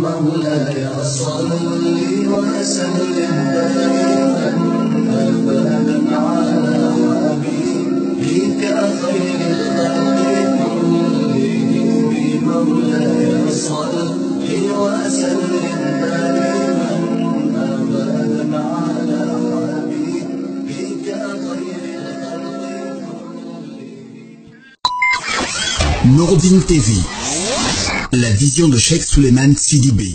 مولاي صل وسلم دائما أبدا على حبيبك خير الخلق كلهم مولاي صل وسلم دائما أبدا على حبيبك خير الخلق كلهم. Nouroudine TV, la vision de Cheikh Souleymane Sidibé.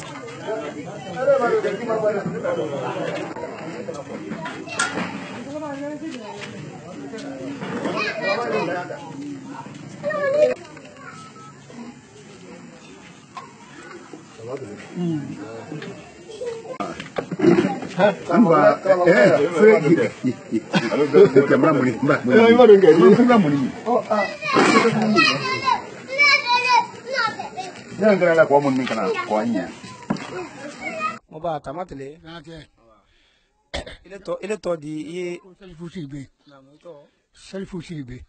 Moba tamatele. Il est dit Salifousibe.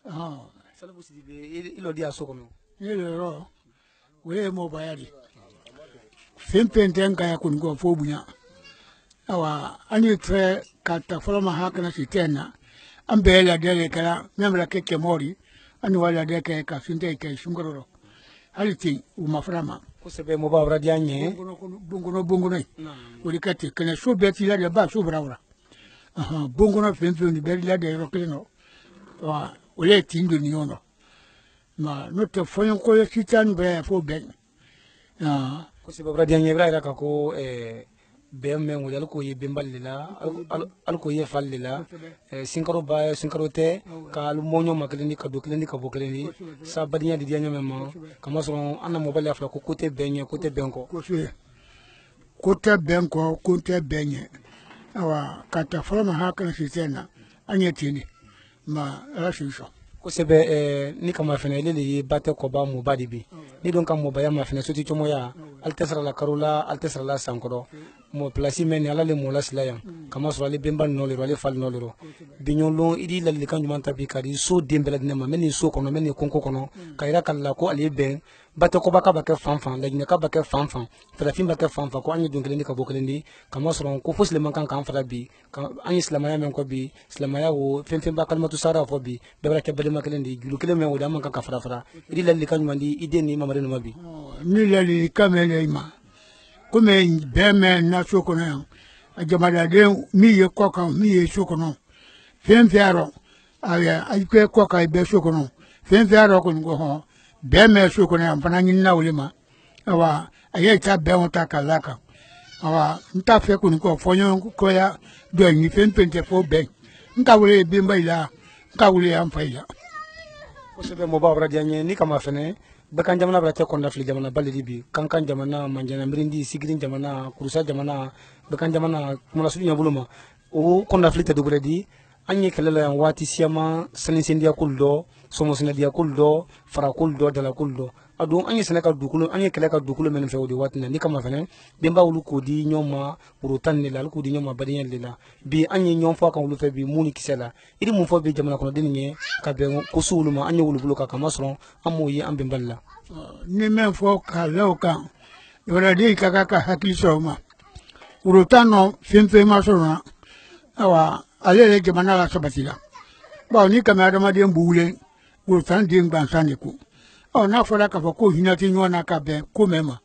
Ah, il a dit à Sokono. il est là. Oui, Mobayadi. Fempenten kaya kungo fobunya. Awa, ani tre kata foloma hakana sitena. Ambela dele kala, memra keke mori. Ani wala deke ka sinte ke shungoro. Haliti umaframa. Kusebe moba bradianye. Bongono. Ulikati kene so beti la de ba so brawra. Aha, bongono fempenten di beri la de rokeno. Wa, ule tindo ni ono. Ma note foyon ko sitan be fo ben. Ah, Kusebe bradianye bra ka ko BM ngol alko ye bembalila alko ye fallila sinkaro ba sinkaro te ka lu monyo makleni ka do kleni ka bokleni sa badinya di dianya mema kama so anna mobile afla ko côté benye côté benko côté benye awa kata forma hakana sitena anyetini ma rashisho kusebe ni kama fene lele ye bate ko ba mo badibi ni don kam mo ba ya ma fene soti chomo ya altesra la karula altesra la sankoro mo place men ala le mo la silaya kama so ale bemba no le ale fal no le ro binyon lo idi la le kan jumanta bi kadi so dembela dinema men so kono men konko kono kayra kala ko ale ben bate ko baka baka fanfan la gine ka baka fanfan fala fin baka fanfan ko anyi dongele ni ka bokelendi kama so ko fo sile man kan kan fala bi anyi islamaya men ko bi islamaya wo fen baka matu sara fo bi bebra ke bele makelendi julu kele men wo da man kan ka fara idi la le kan jumandi ide ni mamare no mabi ni la li kamele ima comme beme na sokono a jamada de mi ye koka mi ye sokono fenfiaro aya ayke koka be sokono fenfiaro ko ngo ho beme sokono am fanangi na ulima awa aye ta be won ta kalaka awa nta fe ko ko fonyo ko ya do ni fenpente fo be nta wule be mbaila nta wule am faila ko sebe mo ba bradianye ni kama fene bekan jamana brate konda fili jamana balidi bi kankan jamana manjana mirindi sigirin jamana kurusa jamana bekan jamana mona sunya buluma o konda fili te dubredi anye kelela yan wati siyama sanin sindia kuldo somo sinadia kuldo fara kuldo dala kuldo adu anye senaka dukulu anye keleka dukulu men fewdi watna ni kama fene bemba wulu ko di nyoma urutan ni la ko di nyoma badinya lela bi anye nyom fa kan wulu fe bi muni kisela idi mun fo bi jamana kono dinye ka be ko suluma anye wulu bulu ka kama soron amoyi ambe mballa ni men fo ka lawka yora di kaka hakili soma urutano fimfe masona awa alele jamana la sabatila ba ni kama adama de mbule urutan de ngbansane ku o na fola ka fo ko hina ti nyona ka be ko mema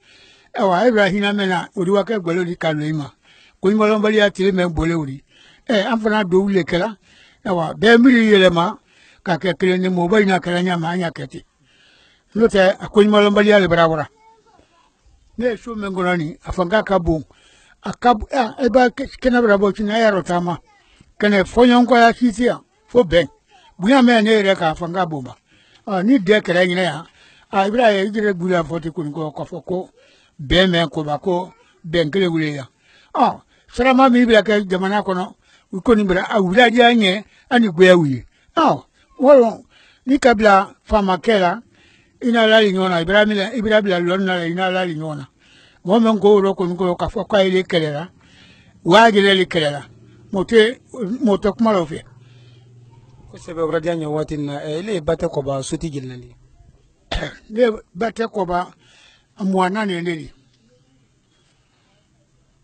awa ibrahima mena odiwa ke gbelo di kaloima ko ngolo mbali atile men bole uri amfana do wule kala awa be miri yelema ka ke kele ni mo bayina kala nyama anya keti lote akoni mbali ale brawara ne so men gorani afanga ka bon akabu eba kena brabo china ya rotama kene fonyon ko ya kitia fo ben buya me ne re ka afanga bomba ni de kere nyina ya ibra ye jire gula foti kun ko foko be me ko ba ko ben kele wule ya sarama mi ibra ka jamana kono ko ni bra awula di anye ani gwe awi wolo ni kabla fama kela ina la nyona ibra bila lonna ina la nyona mo men ko ro ko ka fo ka ile kelela wa gele ile kelela moto kuma lo fe ko sebe obradia nya watin na ile bate ko ba suti gilnali ne bate ko ba amwana ne ne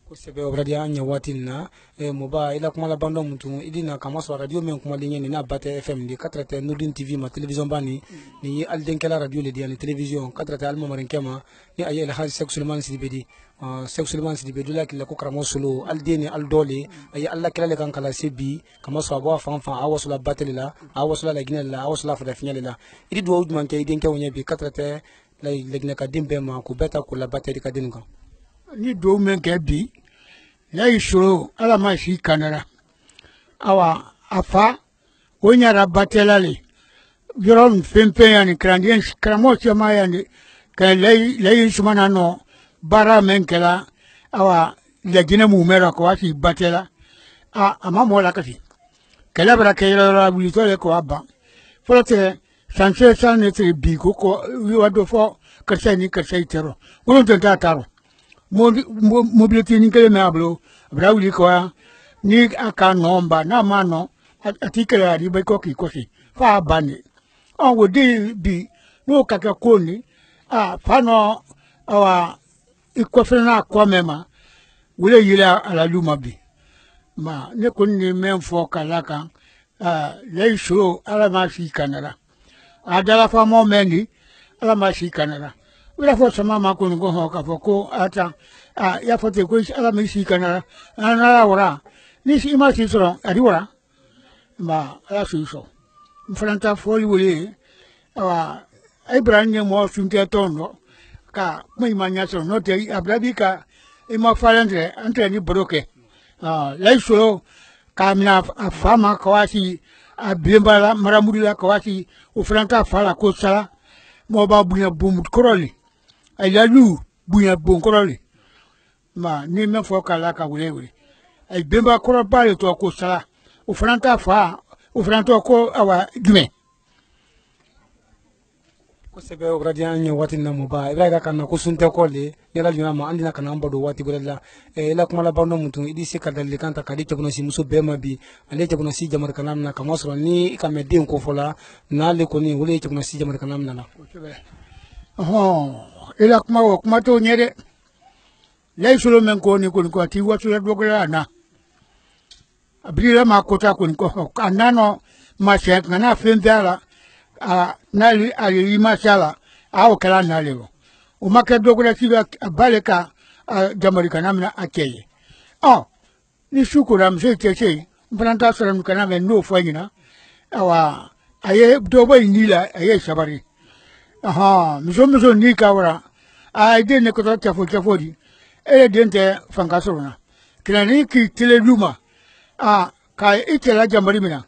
ko sebe obradia nya watin na moba ila kuma la bando mutu idina kama so radio men kuma linye na bate fm di 4 Nurdin TV ma television bani ni alden kala radio le di ni television 4 alma marin kema ni ayi el haj Suleiman Sidibedi Suleiman Sidibedi la kila ko kramo solo aldeni aldole ayi alla kala le kan kala sebi kama so abo fanfan awasula bateli la awasula la ginela la awasula fa da finyale la idi do wudman ke idin ke wonya bi 4 la legna ka dimbe ma ko beta ko la bateri ka dinu kan ni do men ke bi yayi shuru ala ma shi kanara awa afa wonyara batelale yoron fempe yani krandien kramo chama yani ka lay shumana no bara menkela awa legina mumera ko wasi batela ama mola kasi kala bara kayra bulitole ko abba fote sanche sanete bi ko wado fo kasani kasaitero wono tantaro mobility ni kele me ablo brawli ko ni aka nomba na mano atikele ari be ko ki kosi fa bani on wo di bi no kaka koni fano awa ikofena ko mema wule yila ala luma bi ma ne ko ni men fo kalaka lay show ala ma fi kanara adala fa mo meni ala ma fi kanara wala fo sama ma ko ngo ho ka fo ko ata ya fo te ko ala mi shi kanara ana wora ni shi ma shi so ari wora ma ala shi so mfranta fo wole Ibrahim mo sunte tono ka mai manya so no te abrabi ka ima falendre entre ni broke la so ka mina afama kawasi abembala maramudula kawasi ufranta fala ko sala mo ba bunya bum koroli ay la lu bunya bum koroli ma ni me fo kala ka wule ay bemba korol bale to ko sala ufranta ko awa jume ko sebe obradia nya watin na moba ibraga kana ko sunte ko le yala juna ma andina kana ambado wati bolalla la kuma la bando mutum idi se kadal kanta kadi to kono si muso bema bi ale to kono si jamar kanam na kama soro ni kamedin ko fola na le ko ni wole to kono si jamar kanam na ila kuma to nyere lay sulo men ko ni ko ti watu la dogala na abrila ma kota ko kanano ma shek na fendala nali ali mashala au kala nalego umake dogula kiba baleka jamarika namna akeye ni shukura mseke mpranta sura mkana no fanyina awa aye dobo inila aye sabari mizo ni kawara de ne ko chafo di ele dente fangasorona kilani ki teleluma ka itela jamari mina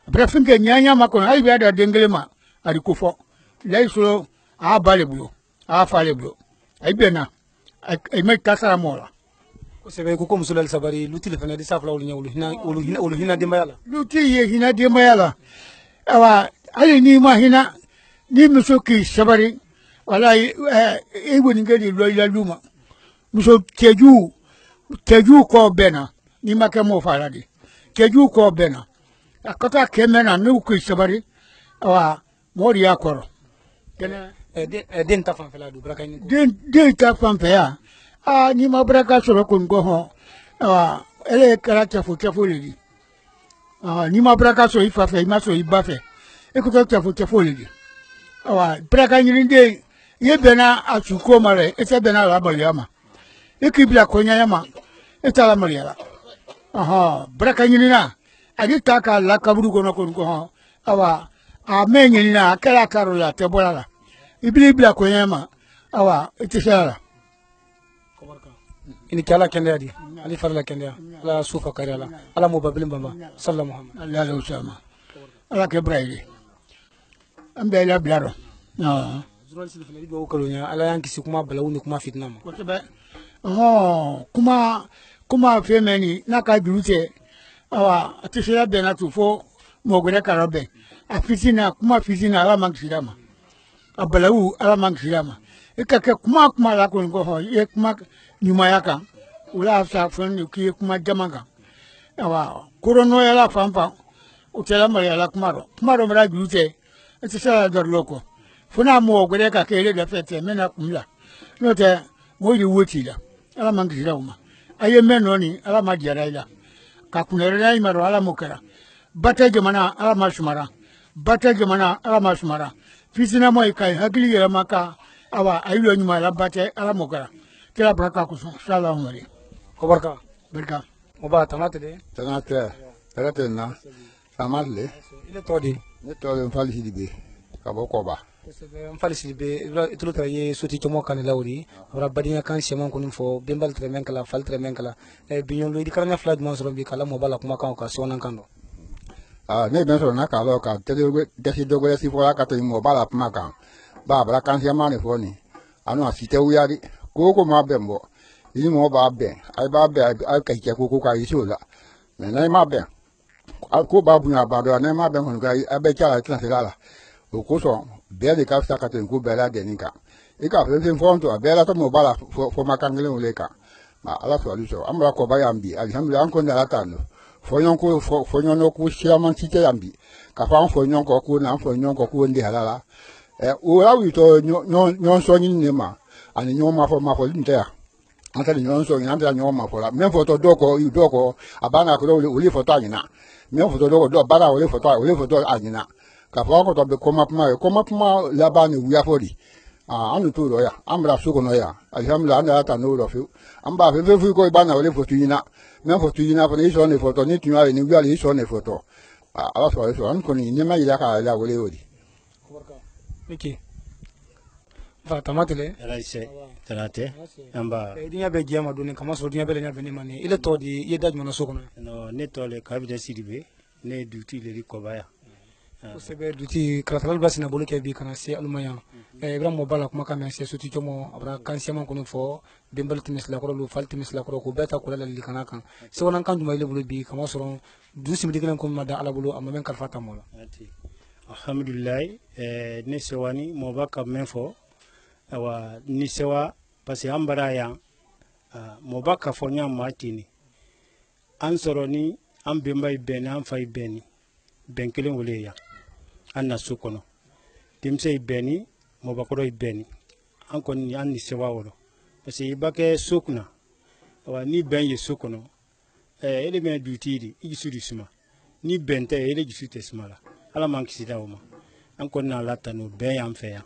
brafinke nyanya makon ay biada dengelema ari kufo laislo bale bulo fale bulo ay bena ay may kasara mola ko sebe ko musulal sabari luti le fana di safla wulu hina de mayala luti ye hina de mayala awa ali ni ma hina ni musoki sabari wala e woni ngedi lo ila luma muso teju ko bena ni makamo fala di teju ko bena akota kemena no ku sabari awa mori yakoro kena den ta fan fela du braka ni den ta fan ya ni ma braka so ko ngo ho awa ele kala chafu le di ni ma braka so ifa fe ma so iba fe e ko chafu le di awa braka ni de ye bena atuko mare e se bena la baliama e ki bla ko nyama e ta la mariala braka ni na adi taka la kaburu kono ko awa amenyi na kala karola te bolala ibila ko yema awa itishala ini kala kende adi ali farla kende ala sufa karala ala mubabil bamba sallallahu muhammad allah la usama ala ke braide ambe la blaro journaliste de fene do ko nya ala yanki si kuma balawu ni kuma fitna ma ko tebe kuma femeni naka durute awa atishala bena tu fo mogore karobe afitina kuma fitina ala mangshirama abalawu ala mangshirama ikake kuma la ko ngo ye kuma nyuma yaka ula sa fon ki kuma jamanga awa korono yala famfa o tela mari ala kumaro mara jute eti sala dor loko funa mo gwere ka kele da fete mena kumla no te mo yi woti la ala mangira uma aye meno ni ala majara ila ka kunere na maro ala mokara bata jamana ala masumara bata jamana ala masumara fitina mo kai hakili ya maka awa ayulo nyuma la bata ala mokara kila baraka kusu sallallahu alaihi ko barka barka mo ba tamate de Tanate, tanate na, samadle, ile todi ne tole mfali sidibe, kabo koba. mfali sibe itulu tra ye soti chomo kan lawri wara badinga kan seman kunin fo bembal tre men kala fal tre men kala e binyon lo di karanya flag man so bi kala mo bala kuma kan ka sonan kando Ne ben so na kalo ka tele desi dogo si fola ka to mo bala pma kan. Ba bala kan se mane fo ni. Anu asite uyari, ko ma bembo. Yi mo ba be, ai ba be ai ka ke ko ka isola. Na ma be. Ko ba bu na ba do na ma be ko ka abe kala tla se la. O ko so be de ka sta ka to ko be la de ni ka. E ka fe fe fo to be la to mo bala fo ma kan ngele ole ka. Ma ala so ali so amra ko ba yambi alhamdulillah an ko na latano. Fonyon ko fonyon no ku chairman tite yambi ka fa fonyon ko ku na fonyon ko ku ndi halala o la wi to nyon so nyin ne ma ani nyon ma fo nte ya anta ni nyon so nyin anta nyon ma fo la men fo to doko abana ko o le fo to anyina men fo to doko do bana o le fo to anyina ka fa ko to be ko ma la ba ni wi afori anu to ro ya ambra su ko no ya alhamdulillah anda ta no ro fi amba fe ko bana o le fo to nyina men fo tu yina fo ni so ne foto ni tu ale ni wi ale so ne foto ala so an ko ni ma ila ka ala wole wodi miki va tamatele raise tanate amba dinya be giama doni kama so dinya be nya be ni mani ile to di ye daj mono sokono no ne tole kabide sidibe ne duty le kobaya ko sebe duty kratal basina bolu ke bi kana se almaya ibrahim mo bala kuma kana se suti jomo abra kan se man kono fo bembal timis la ko lu fal timis la ko beta ko la li kana kan se wonan kan duma ile bolu bi kama so du simdi gelen ko mada ala bolu amma men kalfata mola alhamdulillah ne sewani mo baka menfo awa ni sewa parce ambara ya mo baka fo nya matini an soro ni an bembay ben an fay beni ben kelen wole ya anna sukono timse beni mo bakoro beni an kon ni an ni sewa woro parce ibake sukna awa ni ben ye sukono ele ben dutidi igisudi suma ni bente ele gisute smala ala man kisida woma an kon na latano ben yam fe ya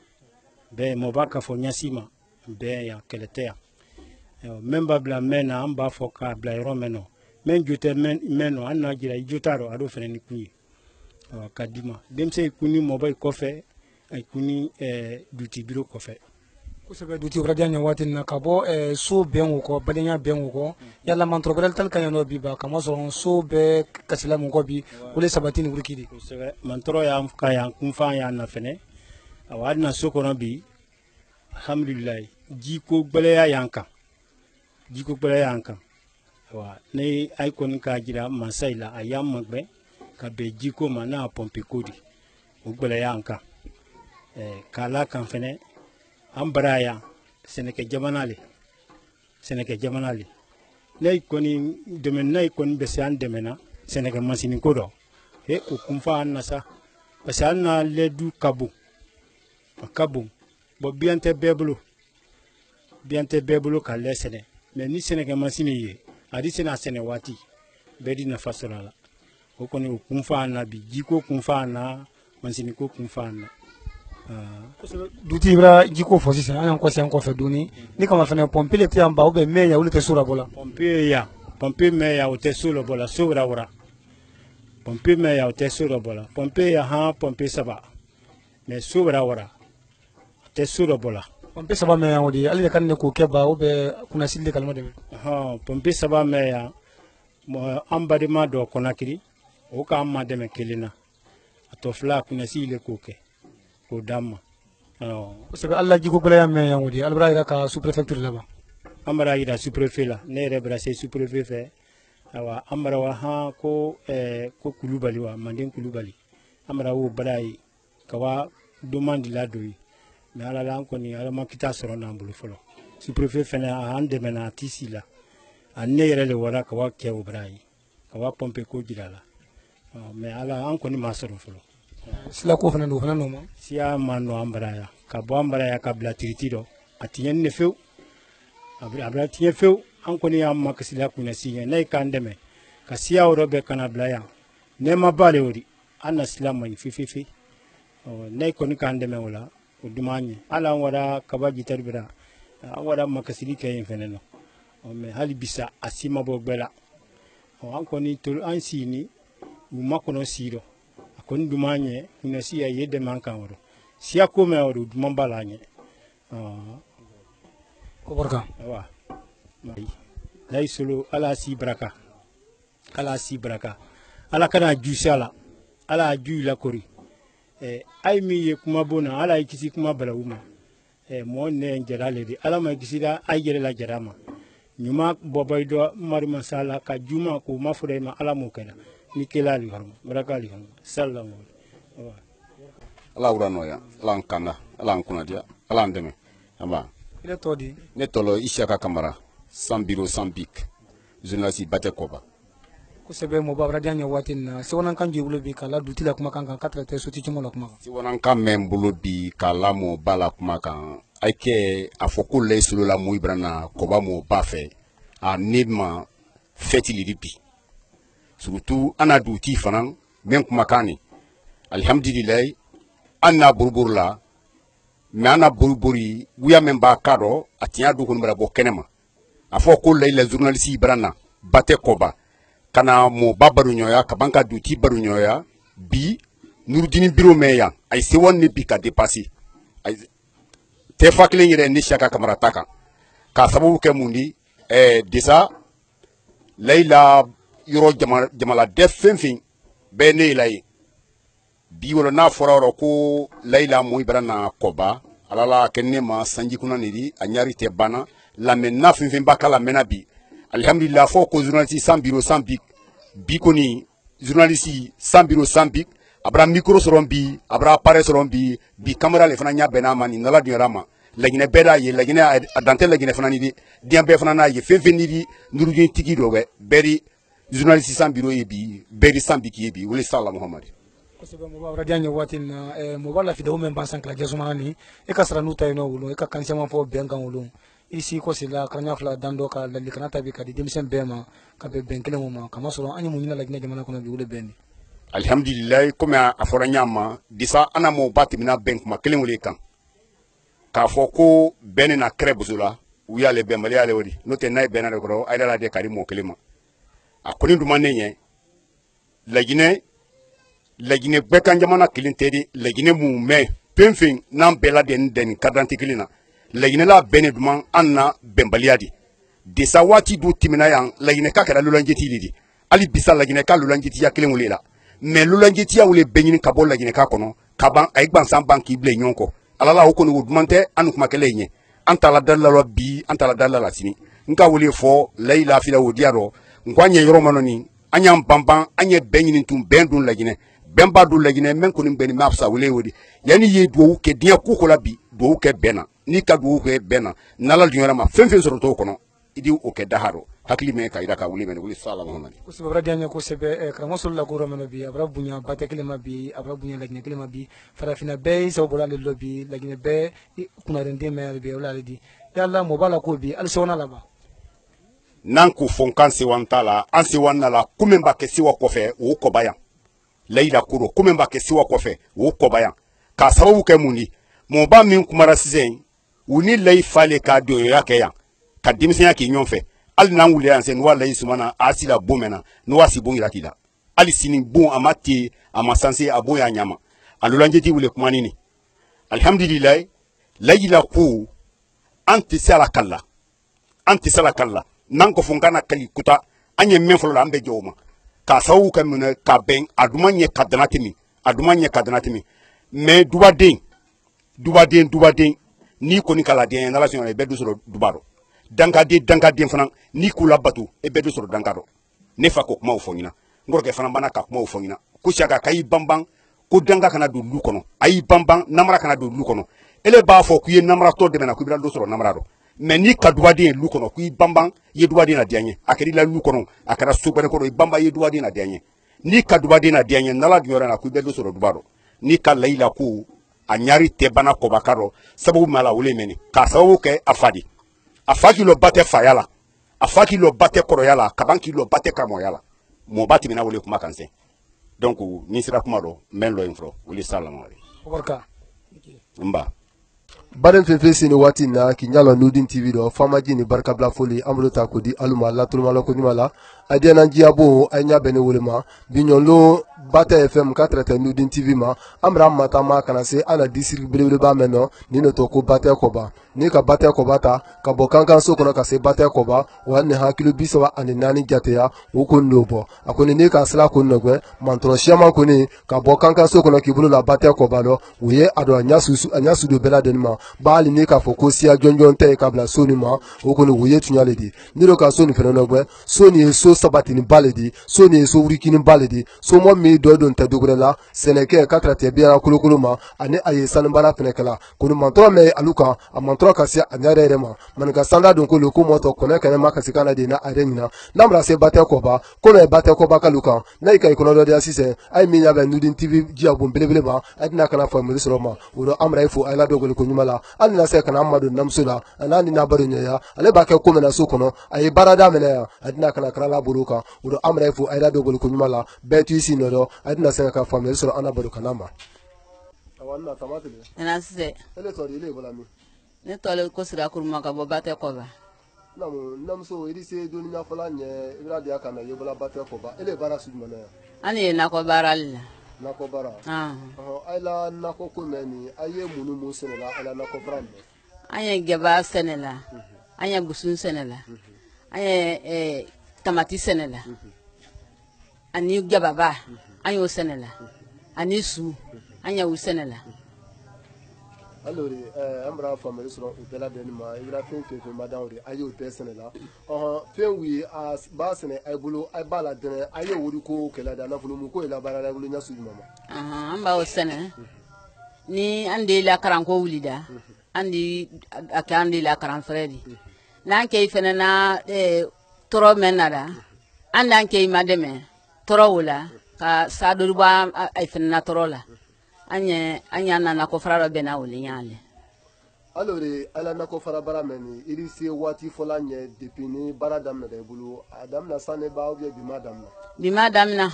be mo baka fo nyasima be ya keletea memba bla mena amba fo ka bla romeno men jute meno anna gira jutaro ado fene ni kunyi kadima demse kuni mo bay kofe ay kuni duti biro kofe ko sebe duti obradiya nya watin na kabo so ben ko badenya ben ko yalla man trobel tal kan no biba kama so be kasila mo ko bi wole sabatini wurkidi ko sebe man tro ya ka ya kumfa ya na fene awadna sokono bi alhamdulillah jiko gbele ya yanka wa ne ay kon ka gira masaila ayam magbe ka be jiko mana pompe kodi gbele yanka kala kan fene ambaraya seneke jamanale ne koni demen nay kon be san demena seneke masini kodo o kumfa annasa basana ledu kabu bo biante bebulu ka lesene mais ni seneke masini ye adi sena sene wati bedi na fasolala o koni kumfa na bi jiko kumfa na masini ko kumfa na duti ibra jiko fo sisa an ko sen ko fe duni ni kama fene pompe le tiamba ube meya ulite sura bola pompe meya o te sura bola sura wora pompe meya o te sura bola pompe ya ha pompe saba mais sura wora te sura bola pompe saba meya odi ali kan ne ko keba ube kuna silde kalma de pompe saba meya mo ambadi ma do konakiri o ka amma de me kelina to fla kuna sile koke ko damma sebe alla jiko bela ya meya odi albra ira ka sous préfecture laba amara ira sous préfet la ne rebra c'est sous préfet fe awa amara wa ha ko ko kulubali wa manden kulubali amara wo badai kawa demande la doyi mais ala la ko ni ala makita soro na mbulu folo sous préfet fe na ande mena tisi la anne yere le wala kawa ke obrai kawa pompe ko jilala mais ala an kɔni ma sɔrɔ fɔlɔ sila ko fana don o fana n'o ma siya ma nɔ an bara yan ka bɔ an bara yan ka bila tiriti dɔ a tiɲɛ ne fewu a bila tiɲɛ fewu an kɔni y'an makisila kunna si ɲɛ ne ye k'an dɛmɛ ka siya yɔrɔ bɛɛ kana bila yan nɛɛma b'ale o di an na sila man ɲi fififi ne kɔni k'an dɛmɛ o la o duma an ɲɛ hali an wara kaba jitari bira an wara makisili kɛ yen fɛnɛ nɔ mais hali bisa a si ma bɔ bɛɛ la an kɔni an si ni u ma kɔnɔ si dɔ a kɔni duma an ɲɛ kunna si ya ye dɛmɛ an kan o siya ko mɛn o duma b'a la an ɲɛ ko barka wa layi solo ala si baraka ala si baraka ala kana ju si ala ala ju la kori ay mi ye kuma bona ala yi kisi kuma bala uma mo ne jara le di ala ma kisi da ay jere la jara ma nyuma boboy do mari masala ka juma ko ma fure ma ala mo kala ni kela li harma baraka li harma sallallahu wa ala wura noya ala nkanda ala nkunadia ala ndeme aba ile todi ne tolo Isiaka Kamara sans bureau sans bic journaliste Bate Koba kosɛbɛ mɔbɔ abara diya ɲɛ waati na sewanan kan jɛ bolo bi k'a la duti la kuma kan kan 4 tɛ soti cimo la kuma kan sewanan kan mɛn bolo bi k'a lamɔ ba la kuma kan a kɛ a fɔ ko lɛ solo la mu ibrana Koba mo ba fɛ a ne ma fɛti lidi bi surtout ana duti fana mɛn kuma kan ni alhamdulillah an na buruburu la mais an na buruburi wuya mɛn b'a ka dɔ a tiɲɛ du kɔni bɛna bɔ kɛnɛ ma a fɔ ko lɛ la journaliste ibrana Bate Koba kana mo ba baruɲɔya ka ban ka duti baruɲɔya bi nurudini biro mɛn yan a ye sewan ne bi ka dépasser tɛ fa kelen yɛrɛ ne Isiaka Kamara ta kan k'a sababu kɛ mun di déjà Layila yɔrɔ jamaladɛ fɛn fɛn bɛɛ ne la ye bi wala n'a fɔra yɔrɔ ko Layila mo ibara na Koba ala la kɛ ne ma sanji kunna ni di a ɲari tɛ banna lamɛnna fɛn fɛn b'a ka lamɛnna bi alhamdulillah fo ko journaliste sans bureau sans bic bi koni journaliste sans bureau sans bic abra micro soron bi abra appareil soron bi camera le fana nya bena mani nala dunyara ma lagine beda ye lagine adante lagine fana ni di dian be fana na ye fenfeni di nurujin tigi do we beri journaliste sans bureau ye bi beri sans bic ye bi wali sallallahu muhammad kosɛbɛ mɔbɔ abara diya ɲɛ waati na mɔbɔ la fideo mɛn ban san kila jasuma ni e ka sara n'u ta yen nɔ wolo e ka kan caman fɔ bɛn kan wolo isi kosi la karanya fila dan dɔ ka lalikana ta bi ka di denmisɛn bɛɛ ma ka bɛn bɛn kelen ma kama sɔrɔ an ye mun ɲini laginɛ jamana kɔnɔ bi wele bɛn ni alhamdulillah comme a fɔra ɲama disa ana mo ba tɛmɛna bɛn kuma kelen wele kan k'a fɔ ko bɛn na kɛrɛ boso la u y'ale bɛn mali y'ale o di n'o tɛ n'a ye bɛnna de kɔrɔ a yɛrɛ la de ka di mɔgɔ kelen ma a kɔni duma ne ɲɛ laginɛ bɛɛ kan jamana kelen tɛ di laginɛ mun mɛn fɛn fɛn n'an bɛɛ la dɛni karanti kelen na laginɛ la bɛn ne duman an na bɛnbaliya di desa waati du tɛmɛna yan laginɛ ka kɛra lulanjeti de di hali bisa laginɛ ka lulanjetiya kelen wele la mais lulanjetiya wele bɛɛ ɲini ka bɔ laginɛ ka kɔnɔ ka ban a ye gbansan ban k'i bila ɲɔgɔn kɔ ala la o kɔni o duman tɛ an kuma kɛlɛ ɲɛ an tala dalila la bi an tala dalila la sini n ka wele fɔ layi lafila o diya rɔ n ko an ɲɛ yɔrɔ ma nɔni an y'an banban an ye bɛn ɲini tun bɛn dun laginɛ bɛn b'a dun laginɛ mɛn kɔni bɛn ni mɛ fisa wele o de yanni ye duwawu kɛ diɲɛ ko ko la bi duwawu kɛ bɛn na n'i ka duwawu kɛ bɛn na n'ala dunyara ma fɛn fɛn sɔrɔ t'o kɔnɔ i di o kɛ daha rɔ hakili mɛn ka yira ka wuli mɛn wuli sala muhammad kosɛbɛ abara diya ɲɛ kosɛbɛ karamɔgɔ solo la ko yɔrɔ mɛnɛ bi abara bonya Bate kelen ma bi abara bonya laginɛ kelen ma bi farafinna bɛɛ y'i sago bɔra ale lɔ bi laginɛ bɛɛ kunnarenden mɛn bi o la ale di yala mɔ b'a la ko bi hali sɛwana laban n'an k'o fɔ n kan sewan t'a la an sewan na la ko min b'a kɛ sewa kɔfɛ o kɔba yan layila koro ko min b'a kɛ sewa kɔfɛ o kɔba yan k'a sababu kɛ mun di mɔgɔba min kumara sisan u ni layi falen k'a donya kɛ yan ka denmisɛnya k'i ɲɔgɔn fɛ hali n'an wulila yan sɛ n'u layi sumana a sila bon mɛn na n'u si bon yira k'i la hali sini bon a ma te a ma sanse a bon y'a ɲama a lulanjeti wele kuma ni alhamdulillah layila ko an tɛ se ala kala an tɛ se ala kala n'an ko fɔ n kana kali kuta an ye min fɔlɔ la an bɛ jɔ o ma k'a sababu kɛ minɛ ka bɛn a duma ɲɛ ka dana tɛmɛ a duma ɲɛ ka dana tɛmɛ mais dubaden n'i kɔni kala den n'ala sɔnna i bɛ du sɔrɔ duba rɔ dankaden fana n'i k'u la bato i bɛ du sɔrɔ danka rɔ ne fa ko kumaw fɔ ɲɛna n kɔrɔkɛ fana banna ka kumaw fɔ ɲɛna ko Isiaka k'a y'i banban ko danka kana don du kɔnɔ a y'i banban namara kana don du kɔnɔ ele b'a fɔ k'i ye namaratɔ dɛmɛ na k'i bɛ du sɔrɔ namara rɔ mais n'i ka dubaden ye du kɔnɔ k'i banban i ye dubaden na diya n ye a kɛra i la du kɔnɔ a kɛra so wɛrɛ kɔnɔ i banban i ye dubaden na diya n ye ni ka dubaden na diya n'ala giyɔrɔ na ko i bɛ dɔ sɔrɔ duba rɔ ni ka layila ko a ɲari tɛ bana kɔbaka rɔ sababu ma la wele mɛni k'a sababu kɛ a fa de a fa k'i lɔ ba tɛ faya la a fa k'i lɔ ba tɛ kɔrɔya la kaban k'i lɔ ba tɛ karamɔgɔya la mɔba tɛmɛna wele kuma kan sɛn donc ni sera kuma rɔ n bɛ n lɔ in fɔlɔ wele sa lamɔ n ba baden fefe sini waati na k'i ɲala nudin tv dɔ famaji ni barikabila foli an bolo ta ko di aluma latulumala ko ɲuman la a diɲɛna jiyabo a ɲa bɛn ne wele ma biɲɔlon bata fm ka tɛrɛtɛ nudin tv ma an bɛra mata ma kana se an na disiri belebeleba mɛn nɔ ni ne tɔ ko batɛ kɔba ni ka batɛ kɔba ta ka bɔ kankanso kɔnɔ ka se batɛ kɔba wa ni hakili 34 jateya o ko n'o bɔ a ko ni ka sila ko nɔgɔɛ mantɔrɔ siyaman kɔni ka bɔ kankanso kɔnɔ k'i bolo la batɛ kɔba lɔ o ye a dɔn a ɲa sudo bɛɛ lajɛlen ma bali ni k'a fɔ ko siya jɔnjɔn tɛ ka bila so nin ma o kɔni o ye tuɲa le di ni do ka so nin fɛnɛ nɔgɔɛ so nin ye so sabatini ba le di so nin ye so wurikini ba le di so mɔ min dɔ don tɛ dogorɛ la sɛnɛkɛ ka tɛrɛtɛ biyara kolokolo ma ani a ye sanubara fɛnɛ kɛla kɔni mantɔrɔ mɛ alu kan a mantɔrɔ ka se a ɲɛ yɛrɛ ma manika sanda don ko le ko mɔtɔ kɔnɛ kɛnɛ ma kasi kana de na a yɛrɛ ɲina n'an bɛna se batɛ kɔba ko mɛ batɛ kɔba kalu kan n'a yi ka i kɔnɔ dɔ diya sisan a ye min ɲa bɛ nudin tv jiya bon belebele ma a tɛna kana faamuyali sɔrɔ ma o don an bɛna fo a ye ladon ko ɲuman la hali na se kana an madon namuso la a n'a ni n'a ba don ɲɛya ale b'a kɛ ko mɛna so kɔnɔ a ye baara daminɛ yan a tɛna kana karala bolo kan o don an bɛna fo a ye ladon ko ɲuman la bɛɛ t'i si nɔ dɔn a tɛna se ka faamuyali sɔrɔ an na baro kana ma. ne tɔle ko sira kuruma ka bɔ batɛ kɔba namuso iri se doni ɲafɔla ɲɛ i bɛna diya ka na yebɔla batɛ kɔba ele baara su jumɛn yan an ye nakɔ baara le la nakɔ baara a la nakɔ ko mɛn ni a ye mun sɛnɛ la a la nakɔ baara mɛn an ye gɛba sɛnɛ la an ye gusun sɛnɛ la an ye tamati sɛnɛ la ani gɛbaba an y'o sɛnɛ la ani su an ye u sɛnɛ la alors an bɛna faamuyali sɔrɔ o bɛɛ lajɛlen ma i bɛna fɛn fɛn ma dan o de a y'o bɛɛ sɛnɛ la fɛn u ye a b'a sɛnɛ a bolo a b'a la dɛnɛ a ye wari ko kɛlɛ da nafolo mun ko ye labaara la bolo ɲɛ sugu ma an b'aw sɛnɛ ni an de la karanko wulida an de a kɛ an de la karan fɛrɛ de n'an kɛ fɛnɛ na tɔɔrɔ mɛn na la an d'an kɛ ma dɛmɛ tɔɔrɔ o la ka sa dɔ bɔ a fɛnɛ na tɔɔrɔ la an y'a nana ko fara dɔ bɛn na wuli ɲaale alors ala nakɔ fara baara mɛn ni iri se waati fɔla ɲɛ depuis ni baara daminɛ i bolo a daminɛ san ne b'a bi ma daminɛ bi ma daminɛ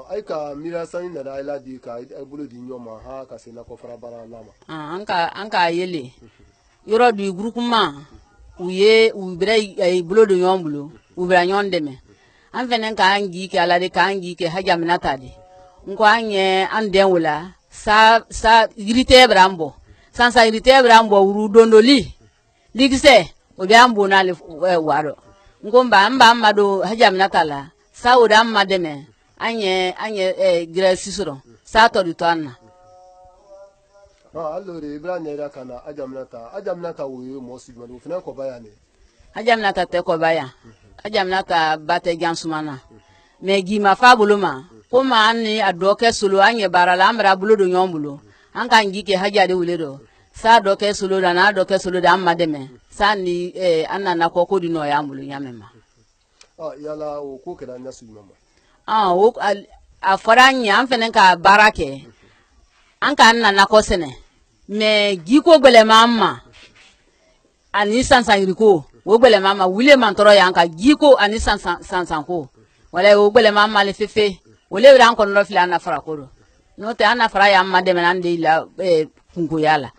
ay ka miira sanni nana ay la di ka ay bolo di ɲɔgɔn ma ha ka se nakɔ fara baara la ma an k'a yele yɔrɔ du groupement u bɛrɛ bolo di ɲɔgɔn bolo u bɛra ɲɔgɔn dɛmɛ an fɛnɛ k'an gi kɛ ala de k'an gi kɛ hajja mina ta de nko an ye an den wala sa yirite bran bɔ sansa yirite bran bɔ wuru dondoli ligise o bɛ an bona le waro nko mba mado hajja mina ta la sa o da ma dɛmɛ an ye gresi sɔrɔ sa tɔ di to an na alors ibra nyɛra kana ajaminata o ye mɔ sigimani o fɛnɛ kɔba yan ne ajaminata tɛ kɔba yan ajaminata ba tɛ jansumana mais gima fa bolo ma ko ma an ni a dɔ kɛ solo an ye baara la an bɛra bolo don ɲɔgɔn bolo an k'an ji kɛ hajja de wele dɔ sa dɔ kɛ solo la n'a dɔ kɛ solo de an ma dɛmɛ sa ni an nana kɔ ko di nɔ y'an bolo ɲamɛ ma yala o ko kɛra ɲɛ sugu ma a fɔra an ye an fɛnɛ ka baara kɛ an k'an nana kɔ sɛnɛ mais ji ko gbɛlɛma an ma ani sansan yiriko o gbɛlɛma an ma wule man tɔɔrɔ y'an ka ji ko ani sansan ko wala o gbɛlɛma ma le fefe o le an kɔnɔ fili an na fara ko do n'o tɛ an na fara y'an ma dɛmɛ an de la kungoya la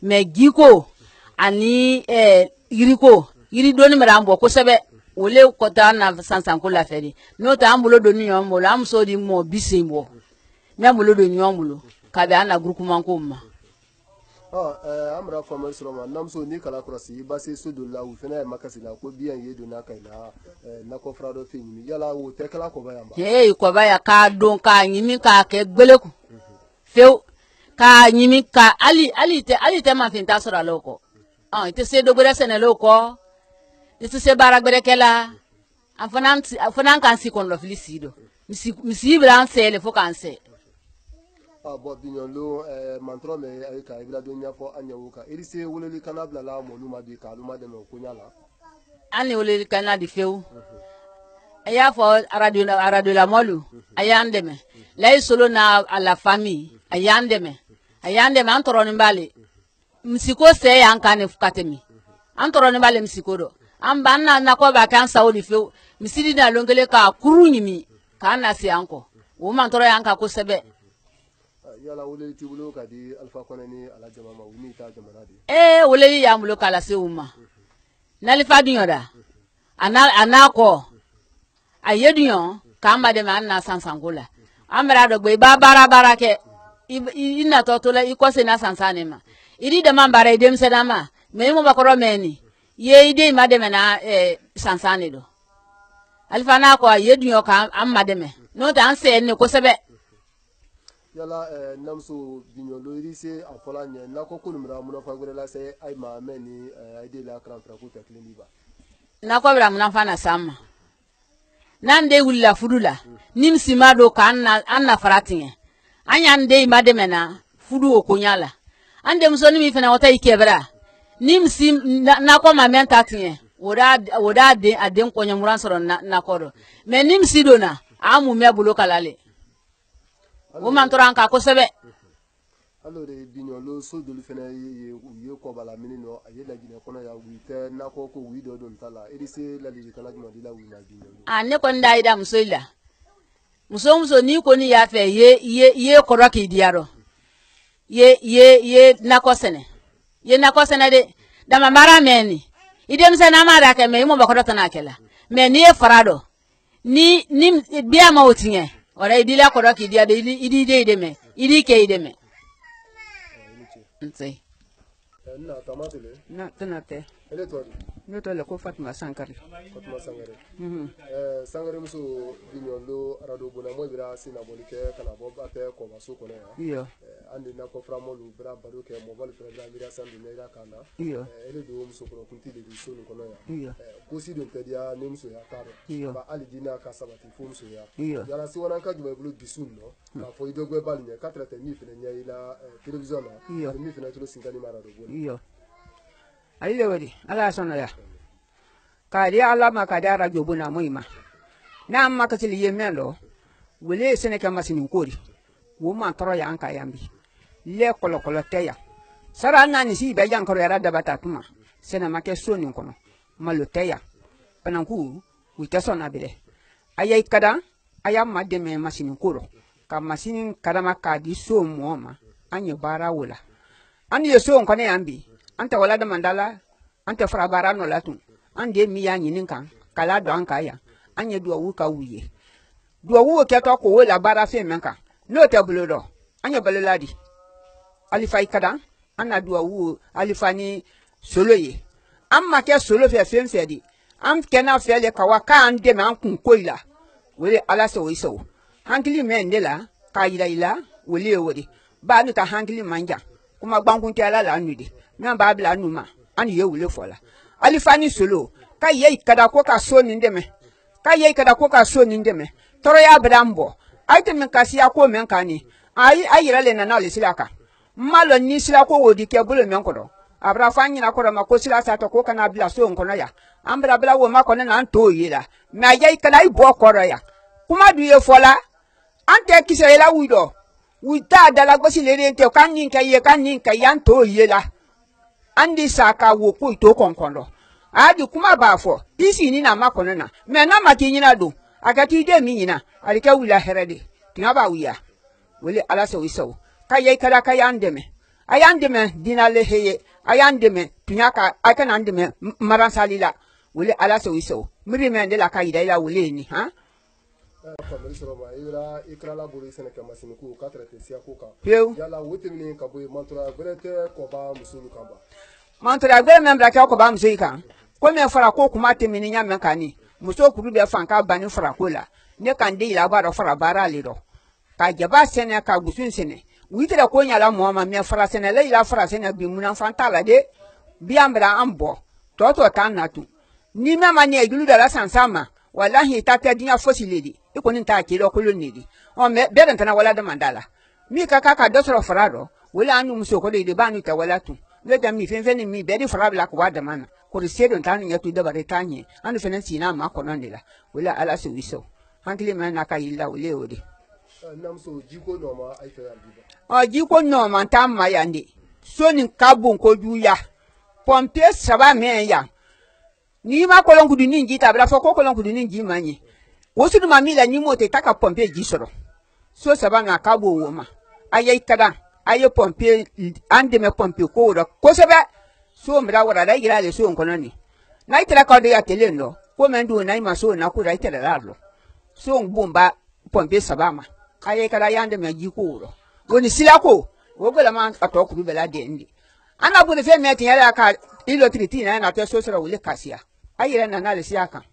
mais jiko ani yiriko yiri doni mara an bɔ kosɛbɛ o le kɔta an na sansan ko la fɛ de n'o tɛ an bolo don ni ɲɔgɔn bolo an muso di mɔ bi sen bɔ mɛ bolo don ɲɔgɔn bolo ka bɛn an na groupement ko ma an bɛna faamuyali sɔrɔ ma namuso ni kala kɔlɔsi i ba se so dɔ la u fana ye makasi la ko biyan ye donna ka na nakɔ fara dɔ fɛ ɲini yala o tɛ kala kɔba yan ba kɔba yan k'a don k'a ɲimi k'a kɛ gbeleku fewu k'a ɲimi ka hali tɛ mafin ta sɔrɔ a la o kɔ i tɛ se dɔ wɛrɛ sɛnɛla o kɔ i tɛ se baara wɛrɛ kɛ la a fana k'an si kɔnɔfili si dɔ misi bɛ an sɛlɛ fo k'an sɛ bon biɲɔlo mantɔrɔ mɛ ayi ka i bɛna don ɲɛfɔ an ɲɛwo kan iri se weleli kana bilala mɔlu ma bi k'alu ma dɛmɛ o ko ɲa la an ni weleli kana di fewu aya fo radio la molu ayandeme lay solo na à la famille ayandeme antoro nimbale msiko se yankane fukatemi antoro nimbale msiko do amba na ko ba kan saudi fe misidi na longele ka kuru nyimi ka na si anko wo man toro yanka ko sebe yala wole ti bulo ka di alfa konani ala jama wuni ta jamana di wole ya mulo kala se uma nalifa dunyoda ana ko ayedunyo kamba de man na sansangola amra do gbe ba bara ke ina totola ikose na sansane ma iri de man bara idem sedama me mo bakoro meni ye ide ma de na sansane do alfa na ko ayedunyo ka amma de me no ta anse ne ko sebe yala namso binyo lo iri se afola nye na ko kunumra muno fagore la se ay ma meni ay de la kran tra ko ta kliniba na ko bra muno fa na sama nande wula fudula nimsi mado ka anna faratinye anya nde imade mena fudu okonyala ande msoni mi fena wata ikebra nimsi na ko mamenta tinye woda de aden konya muran soro na kodo me nimsi dona amu me bulo kalale o man toranka ko sebe alors binyo lo so do fena ye ko bala minino ayela gine kono ya wite na ko wido don tala edi se la li kala juma dila wi na binyo ne ko ndai da musoila muso ni ko ni ya fe ye koro ki diaro ye na ko sene de da mamara meni idem se na mara ke me mo bakoro tana kela me ni e farado ni bia ma otinye ora idila koro ki dia de idi me idi ke ide me nse na tamatele na tenate ele to no to le ko Fatma Sankare Sangare muso binyolo rado bona mo bira sina bolike kana bo bate ko baso ko ya andi na ko framo lu bira baro ke mo bol fera mira sandu neira kana ele do muso ko kunti de so no kono ya ko si do pedia ne muso ya karo ba ali dina ka sabati fu muso ya yala si wona ka juma bulu bisun no ka fo ido gwe bal nya 4 mi fene nya ila television na mi fene to singani mara do bona ayi wadi ala sona ya kadi ala makada radio bona moima na makatili yemelo wele sene kama sinikori wo man toro ya anka yambi le kolokolo teya sara nani si be jankoro ya rada batatuma sene make soni kono malo teya pananku wita sona bele ayai kada ayam mademe masinikoro ka masinin kada makadi so moma anye bara wala anye so kono yambi anta wala da mandala anta fra bara no latun ande mi ya nyinin kan kala do anka ya anye do wu ka wuye do wu ke to ko wala bara fe menka no te bulodo anye baleladi alifa ikada anna do wu alifani soloye amma ke solo fe di am kena fe le ka wa ka ande me an kun koila wele ala so iso hankili me ndela ka ila wele wodi ba nu ta hankili manja kuma gbankun te ala la nudi na ba bla numa an ye wule fola alifani solo ka ye kada ko ka so ni ndeme toro ya brambo aite men kasi ya ko men kani ayira le na le silaka malo ni sila ko wodi ke bulo men ko do abra fanyi na ko ma ko sila sa to ko kana bla so nkono ya ambra bla wo ma ko na nto yila na ye kada ibo ko ro ya kuma du ye fola ante kise yela wido wita dala gosi le rente kan nin ka yan to yila andi saka wo ko to konkondo adi kuma ba fo isi ni na makono na me na makinyina do akati de minyina alika wila herede tinga ba wiya wele ala so wiso kaye kada kayandeme ayandeme dinale heye ayandeme tunyaka akana andeme maransalila wele ala so wiso miri me de la kayida ila wele ni ha ko meri soro ba ira ikrala buri sene kama siniku 4 tesia ko ka Peu. yala wotemini ka boy mantura grete ko ba musulu kamba mantura gbe membra ka ko ba mzui kan ko me fara ko kuma temini nya men kani muso kuru be fan ka bani fara ko la ne kan de ila ba fara bara le do ka jaba sene ka gusun sene witere ko nya la mo ma me fara sene le ila fara sene bi munan fan tala de bi ambra ambo to tan natu ni me ma ne igulu da la sansama wallahi tata dinya fosiledi iko ni ta kilo kolonidi o me be den tana wala da mandala mi ka do soro farado wala anu muso ko de banu ta wala tu le da mi fen fen mi be di fra bla ko wa da mana ko ri se don tan ya tu da bare tanye anu fen si na ma ko non de la wala ala se wiso hankili man na ka yilla wole odi nam so jiko no ma ai fe albiba o jiko no man tam ma yande so ni kabun ko juya pompier saba men ya ni ma kolon kudu ni nji tabla fo ko kolon kudu ni nji manye wosu ma mi la ni mote taka pompier ji soro so saba na kabo wo ma ayi kada ayi pompier ande me pompier ko do ko sebe so mra wara da gira le so nkono ni na itela ka de ya tele no ko men du na ma so na ku da itela la lo so ngumba pompier saba ma ayi kada yande me ji ko do woni sila ko wo gola ma ato ku be la de ndi ana bu ne fe me tin ya ka ilo triti na to so soro wole kasia ayire na na le siaka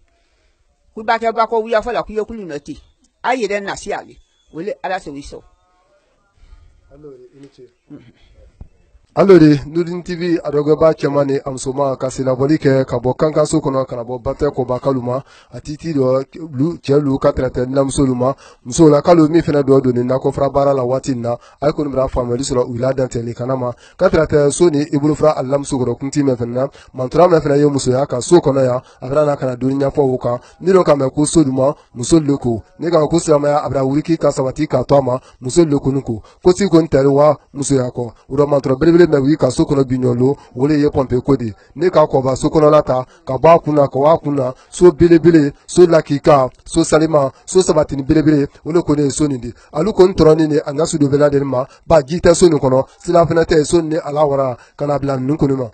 ku ba ke ba ko wiya fa la ku yekulu no ti ayire na siali wole ala se wiso alori nudin tv adogaba chemani amsoma kasila bolike kabo kanka sokono kanabo bate ko bakaluma atiti do lu chelu katrate namsoluma musola kalu mi fena do do ni nako fra bara la watina ay ko mbra fameli sura ulada teli kanama katrate soni ibulu fra allam sugoro kunti me fena mantra me fena yo musoya ka sokono ya abrana kana dunya fo wuka niro kama ko soduma musoloko ne ka ko sama ya abra wuriki ka sabati ka toma musoloko nuko ko ti ko ntelwa musoya ko uro mantra me wi ka sokono binyolo wole ye pompe kodi ne ka ko ba sokono lata ka ba kuna ka wa kuna so bilebile so lakika so salima so sabatini bilebile wole ko ne so nindi alu ko ntoroni ne angasu do bela denma ba gita so ni kono sila fenate so ni alawara kana bla nunko ma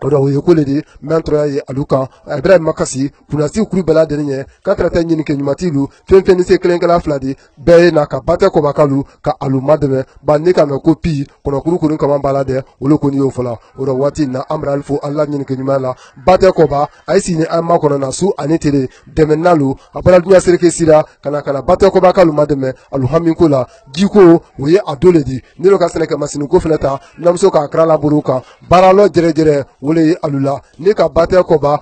odo wo yekole di mentro ye aluka ibrahim makasi kuna si kuru bela de nye katrata nyini ke nyumatilu fenfeni se klenkala fladi be na ka bate ko bakalu ka alumademe ba ne ka me kopi kono kuru kuru kama balade wolo ko ni yo fola odo wati na amra alfo allah nyini ke nyumala bate ko ba aisi ni amma kono na su anitele demenalu abara dunya sereke sira kana bate ko bakalu mademe aluhamin kola jiko woye adole di nilo ka seneke masinu ko fenata namso ka krala buruka baralo jere wole alula ne ka bate ko ba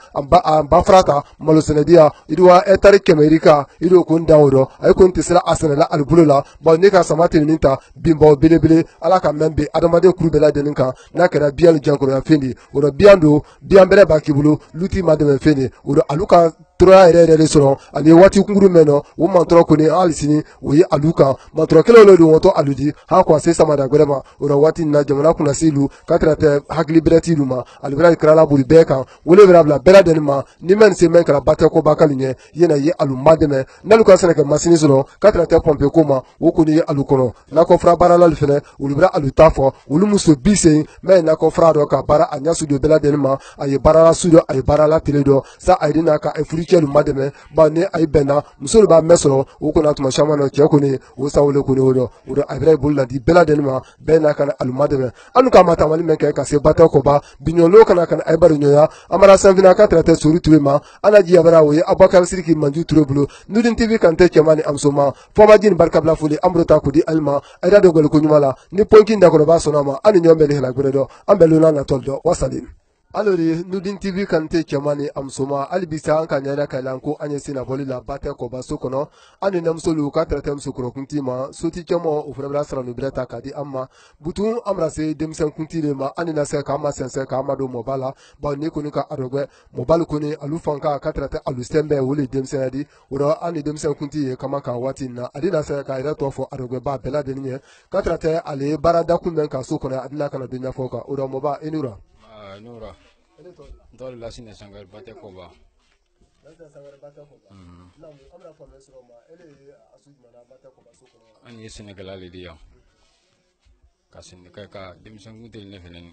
ba frata malo senedia idwa etari kemerika ido ko ndawdo ay ko ntisira asana albulula ba ne ka samati ninta bimbo belebele ala ka membe adamade kurubela deninka na kera bialu jankoro ya fendi woro biando biambere bakibulu luti mademe fendi woro aluka tora ere soro ali wati kunguru meno wo mantro ko ni alisini wo yi aluka mantro kele lo do woto aludi ha ko se samada gorema woro wati na jamana kuna silu katrate hakli breti luma alibra krala buri beka wole brabla bela denma ni men se men kala bate ko bakalinye yena yi alumademe naluka seneke masini soro katrate pompe koma wo ko ni alukono na ko fra barala lfene ulibra alutafo ulumuso bise men na ko fra do ka bara anyasu do bela denma ayi barala sudo ayi barala teledo sa aidina ka kelu mademe ba ne ay bena musolo ba mesoro wo ko na tuma shamano ke ko ni wo sawle ko ni wodo wodo abre bulla di bela denma bena kana al mademe anu ka mata mali men ka se bata ko ba binyolo kana ay bari nyoya amara sanvina ka trate suru tuema ana ji abara wo abakar sirki manju turobulo nudin tv kan te kemani amsoma foma jin barka bla fuli amrota ko di alma ay da dogol ko nyumala ni ponki ndako ba sonama anu nyombele hela gredo ambelo na toldo wasalim alori nudin tv kan te kemani amsoma albisa an kan yana kalanko anya sina bolila bate ko baso kono anu namsolu ka tratem sukro kuntima soti kemo ofrabra sara no breta kadi amma butu amra se demsen kuntile ma anu na se ka ma sense ka ma do mobala ba ne kuni ka adogwe mobile kuni alufanka ka trate alustembe wole demsen adi woro anu demsen kunti kama ka wati na adina se ka ira to fo adogwe ba bela de nye ka trate ale barada kunmen ka so kono adina kana dunya foka woro moba enura Nura. Ndol la sine sangal bate ko ba. Ani Senegal ali dia. Kasin ka dimsan guntel ne fenen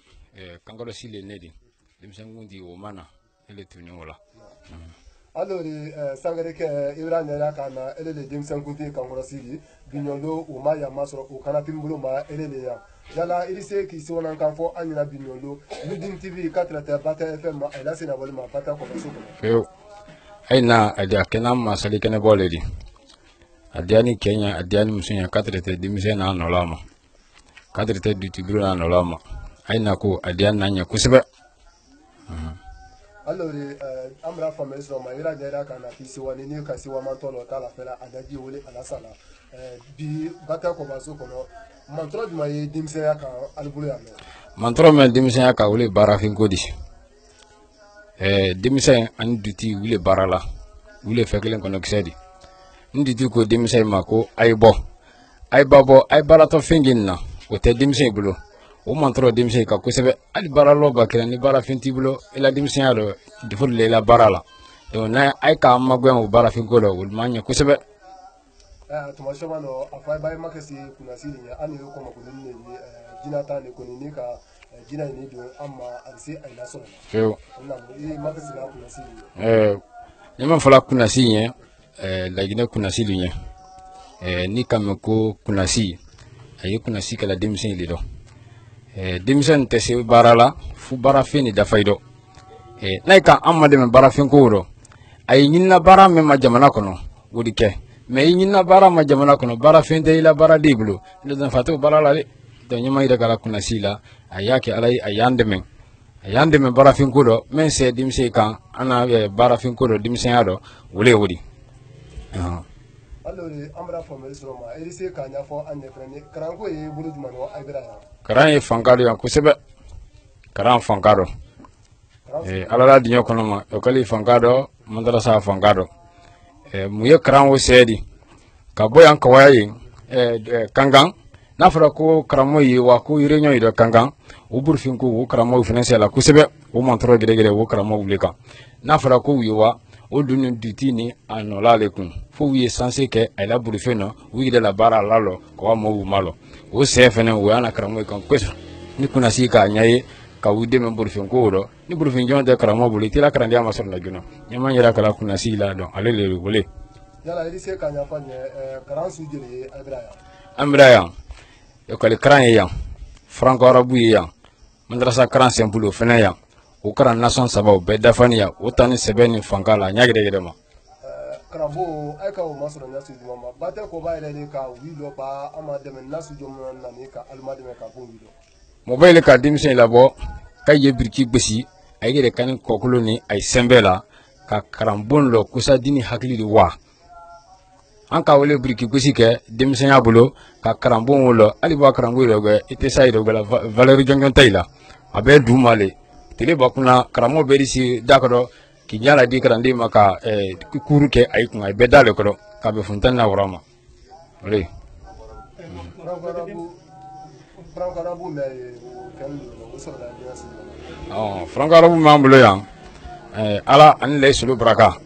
kangalo sile nedi. Dimsan gundi o mana ele tuni wala. Allori sangare ke Ibrahim ya kana ele dimsan gunti kangalo sili binyolo o ma ya masoro o kana pimbulo ma ele ya. Yala irise ki si wonan kan fo anyina binyolo Nudin TV 4 Bata FM ila sina bolima bata ko basuko feo aina adia kenam masali kene boledi adiani Kenya adiani musunya 4 dimise na nolama 4 ditibru na nolama aina ko adiani nanya kusibe allori amra family so ma ira jera kana ki si woni ni ka si wa mantolo kala fela adaji wole ala sala bi bata ko basuko no mantro di ma ye dimse ya ka albulu ya mantoro men denmisɛnya ka wele baarafinko di denmisɛn ani duti wele baara la wele fɛ kelen kɔnɔ kisɛ di n duti ko denmisɛn ma ko a ye bɔ a ye ba bɔ a ye baaratɔ fɛn jeni na o tɛ denmisɛn bolo o mantoro denmisɛn ka kosɛbɛ hali baaralɔ ba kɛra ni baarafin t'i bolo i la denmisɛnya dɔ defo de la i la baara la donc n'a a ye k'an magoya o baarafinko la o man ɲɛ kosɛbɛ. tuma caman dɔ a fa ba ye makasi kunnasiri ye an y'o kɔmɔ ko ni jina ta ne kɔni ni ka jina ni don an ma a se a la sɔrɔ fewu makasi la kunnasiri ne ma fɔla kunnasiri ye laginɛ kunnasiri ye ni ka mɛn ko kunnasi a ye kunnasi kɛla denmisɛn de dɔn denmisɛn tɛ se baara la fo baarafɛn de dafa i dɔn n'a ye ka an ma dɛmɛ baarafɛn ko rɔ a ye ɲinina baara min ma jamana kɔnɔ o de kɛ mais i ɲinina baara ma jamana kɔnɔ baarafɛn tɛ i la baara de bolo ne dɔn fa t'o baara la dɛ donc ɲɛma yɛrɛ kɛra kunnasi la a y'a kɛ ala ye a y'an dɛmɛ baarafɛn ko dɔ min sɛ denmisɛn kan an na baarafɛn ko dɔ denmisɛnya dɔ o le o de. alors an bɛna faamuyali sɔrɔ ma i se k'a ɲɛfɔ an ɲɛ fɛnɛ kalanko ye bolo jumɛn dɔ a bɛra yan. kalan ye fanka dɔ yan kosɛbɛ kalan fanka dɔ ala la diɲɛ kɔnɔ ma ekɔli fanka dɔ madarasa fanka dɔ mun ye kalan o sɛdi ka bɔ yan kawaya ye kankan n'a fɔra ko karamɔgɔ ye wa ko réunion yɛrɛ kankan o burufin ko o karamɔgɔw fɛnɛ sela kosɛbɛ o mantɔrɔ gɛrɛgɛrɛ o karamɔgɔw wuli kan n'a fɔra ko u ye wa o dun ni duti ni a nɔla ale kun fo u ye sanse kɛ a la burufin na u yɛrɛ la baara la lɔ k'aw mɔgɔw ma lɔ o sɛ fɛnɛ o y'an na karamɔgɔ kan kosɛbɛ ni kunnasi k'a ɲɛ ye ka u dɛmɛ burufin ko rɔ ni burufin jɔn tɛ karamɔgɔ bolo i tɛ la kalandenya ma sɔrɔ la joona ɲɛma yɛrɛ kala kunnasi la dɔn ale de wele. yala i se k'a ɲɛfɔ an ye kalan su joli ye a bɛra yan. an bɛra yan ekɔli karan ye yan franco arabu ye yan madarasa karan sɛnpulu o fɛnɛ yan o karan nasɔn saba o bɛɛ dafani yan o ta ni sɛbɛn ni fanka la a ɲa gɛrɛgɛrɛ ma. karamɔgɔ a ye ka o ma sɔrɔ nasu jumɛn ma ba tɛ ko b'a yɛrɛ de ka wuli dɔ ka an ma dɛmɛ nasu jumɛn na ni ka alima dɛmɛ ka bɔ wuli dɔ. mɔgɔ yɛlɛ ka denmisɛn labɔ ka ye biriki gosi a ye yɛrɛ kani kɔkolo ni a ye sɛnbɛ la ka karanbon lɔ kusadini hakili de wa an ka wele biriki gosi kɛ denmisɛnya bolo ka karanbon wolo hali b'a karanko yɛrɛ kɛ i tɛ sa yɛrɛ kɛ la valeur jɔnjɔn ta i la a bɛ du ma le tile ba kunna karamɔgɔ bɛ si da kɔrɔ k'i ɲala di kalanden ma ka kuru kɛ a y'i kun a bɛɛ da le kɔrɔ k'a bɛ funtani na wɔrɔ ma o de. franco arabu m'an bolo yan ala ani layisulu baraka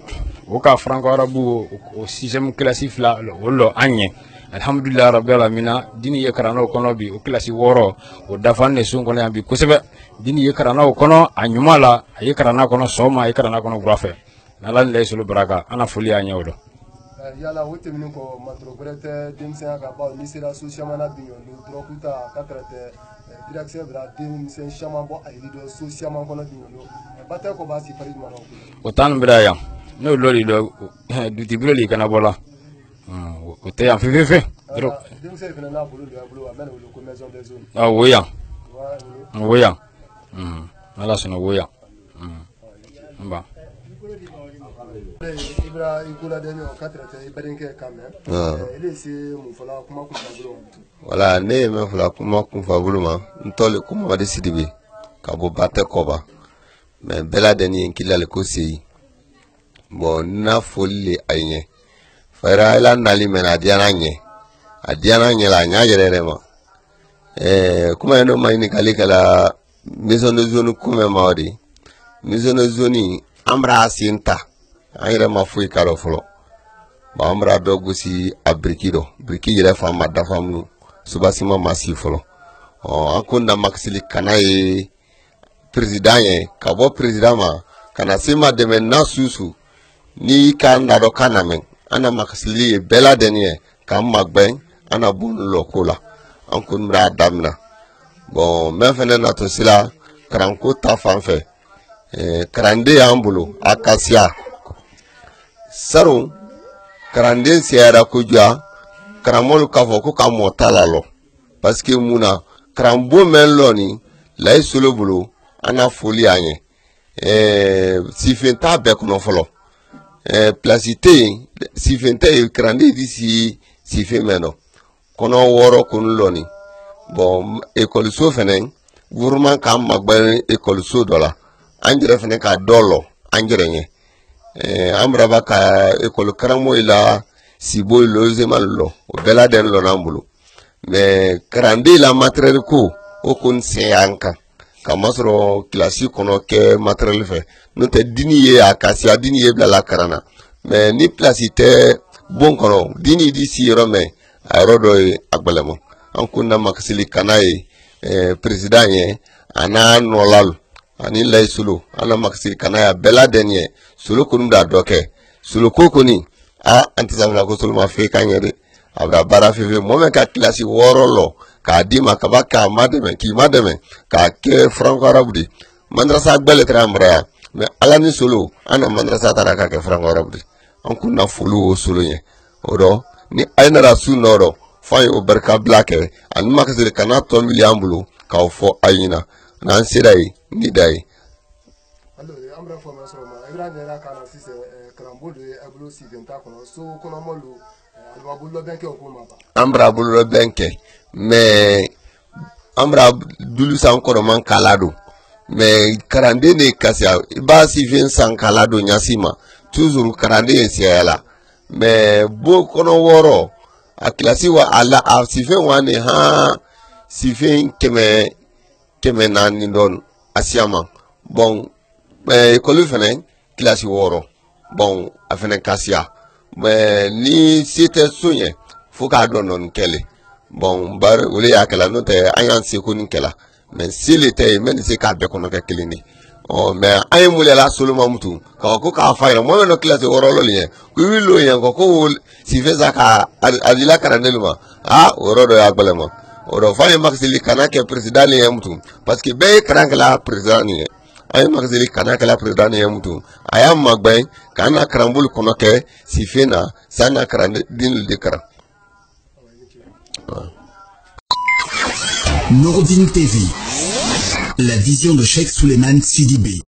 o ka franco arabu o 6e classe fila o lɔ an ɲɛ alhamdulillah rabbil alamin dini ye karannaw kɔnɔ bi o classe 6 o dafan ne sun kɔnɔ yan bi kosɛbɛ dini ye karannaw kɔnɔ a ɲuman la a ye karanna kɔnɔ sɔgɔma a ye karanna kɔnɔ wula fɛ ala ni layisulu baraka an na foli y'a ɲɛ o dɔn. yala o tɛmɛnen kɔ matɔrɔ wɛrɛ tɛ denmisɛnya ka baw ni sera so caman na bi ɲɔn dɔrɔn ta ka tɛrɛtɛ direction bila denmisɛn caman bɔ a yiri dɔ so caman kɔnɔ bi ɲɔn ba tɛ ko b'a si fari jumɛn na o t'an bɛra yan n'o lɔri dɔ dutibolo de kana bɔ la o tɛ yan fefefe denmisɛn fana n'a bolo don a bolo a bɛ na wele ko maison des zones wo yan wo yan ala sɔnna wo yan n ba. ibra ikula deni o katrate ibadenke kame ile se mu fala kuma kun fabulu wala ne me fala kuma kun fabulu ma ntole kuma wadi sidibe ka bo bate koba me bela deni kilale ko sei bo na folle ayenye fara ila nali mena adiana nye la nya gerere ma kuma eno mayni kala maison de zone kuma mawdi maison de zone amra asinta ayre ma fuy karo folo ba amra do gusi abriki yere fa ma dafa mu subasima masi folo akunda maxili kanaye président ye kabo président ma kana sima de men na susu ni kan na do kanamen ana maxili bela denye kam magben ana bun lokola ankun mra damna bon men fene na to sila karanko ta fanfe karande ambulo akasia saru karanden siara kujua karamol kafo ko ka motala lo parce que muna karambo men loni lay solo bulu ana foli anye sifenta be kono folo placité sifenta e karande disi sifemeno kono woro kun loni bon école so fenen gouvernement ka magba école so dola anjere fene ka dolo anjere nye amra ba ka école karamo ila sibo lo zemallo o bela den lo nambulo mais karande la matériel ko o kun seyanka kamasro classique kono ke matériel fe no te dini ye akasia dini ye bla la karana mais ni place te bon kono dini di si rome arodo agbalemo an kunna makasili kanaye président ye ana nolal ani lay sulu ana makasili kanaya bela denye sulu kunum da doke sulu kokoni a antizamna ko sulu ma fe kanyere abra bara fefe momen ka klasi worolo ka dima ka baka mademe ki mademe ka ke franco arabdi madrasa gbele tramra me alani sulu ana madrasa taraka ke franco arabdi an kunna fulu sulu ye odo ni ayna rasul noro fay o barka blake an makasiri kana to miliambulu ka fo ayina nan sirai ni dai allora ambra fo ma soma ibrahim era kana sise krambo de ablo sidenta kono so kono molu alwa bullo benke o kuma ba ambra bullo benke mais ambra dulu san kono man kalado mais karande ne kasia ba si vien san kalado nyasima toujours karande siela mais bo kono woro a klasi wa ala a sife wane ha sife keme nani don asiama bon école fene klasi woro bon a fene kasia mais ni c'était soye faut ka don non kele bon bar wole yakala no te ayan se ko ni kela mais s'il était men se ka be kono ke kelini oh mais ay mule la seulement mutu ka ko ka fayra mo no classe woro lo lien ko wi lo yen ko si fe zaka adila karaneluma woro do yakbalema odo fay maxili kanake président ni mutu parce que be kanake la président ni ay maxili kanake la président ni mutu ayam magbay kana karambul kono ke si fe na sana karande din de kara Nourdine TV, la vision de Cheikh Souleymane Sidibé.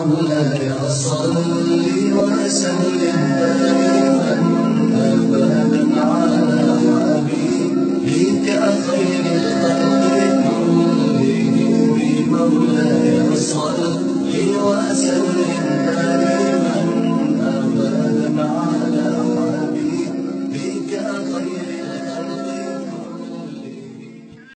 مولاي صل وسلم دائما ابدا على حبيبك خير الخلق كلهم مولاي صل وسلم